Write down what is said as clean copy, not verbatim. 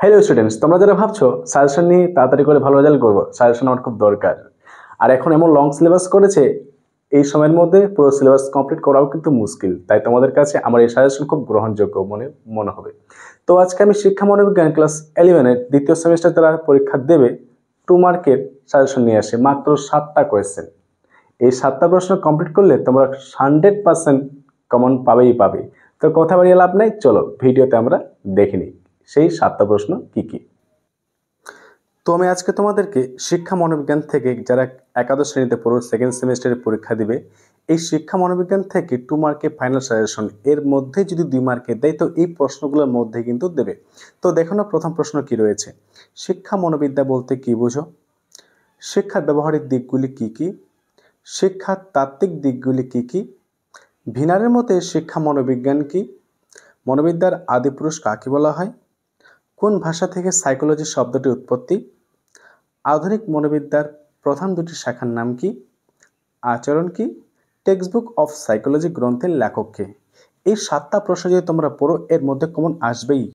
Hello students, তোমরা যারা ভাবছো সাজেশন নিয়ে তাড়াতাড়ি করে ভালো রেজাল্ট করবো, সাজেশন আমার খুব দরকার। আর এখন এমন লং সিলেবাস করেছে, এই সময়ের মধ্যে পুরো সিলেবাস কমপ্লিট করাও কিন্তু মুশকিল। তাই তোমাদের কাছে আমার এই সাজেশন খুব গ্রহণযোগ্য মনে হবে। তো আজকে আমি শিক্ষা মনোবিজ্ঞান ক্লাস 11-এর দ্বিতীয় সেমিস্টার তারা পরীক্ষা দেবে 2 মার্কের সাজেশন নিয়ে আসে, মাত্র 7টা কোয়েশ্চেন। এই 7টা প্রশ্ন কমপ্লিট করলে তোমরা 100% কমন পাবে। তো কথা বাড়িয়ে লাভ নাই, চলো ভিডিওতে আমরা দেখে নিই সেই 7টা প্রশ্ন কি কি। তো আমি আজকে তোমাদেরকে শিক্ষা মনোবিজ্ঞান থেকে যারা একাদশ শ্রেণীতে পড়ো, সেকেন্ড সেমিস্টারে পরীক্ষা দিবে, এই শিক্ষা মনোবিজ্ঞান থেকে 2 মার্কে ফাইনাল সাজেশন, এর মধ্যে যদি 2 মার্কে দেয় তো এই প্রশ্নগুলোর মধ্যে কিন্তু দেবে। তো দেখো না, প্রথম প্রশ্ন কি রয়েছে। শিক্ষা মনোবিদ্যা বলতে কি বুঝো? শিক্ষার ব্যবহারিক দিকগুলি কি কি? শিক্ষার তাত্ত্বিক দিকগুলি কি কি? ভিনারের মতে শিক্ষা মনোবিজ্ঞান কি? মনোবিদ্যার আদিপুরুষ কাকে বলা হয়? কোন ভাষা থেকে সাইকোলজি শব্দটির উৎপত্তি? আধুনিক মনোবিদ্যার প্রধান দুটি শাখার নাম কি? আচরণ কি? টেক্সটবুক অফ সাইকোলজি গ্রন্থের লেখক কে? এই 7টা প্রশ্ন যদি তোমরা পড়ো, এর মধ্যে কমন আসবেই।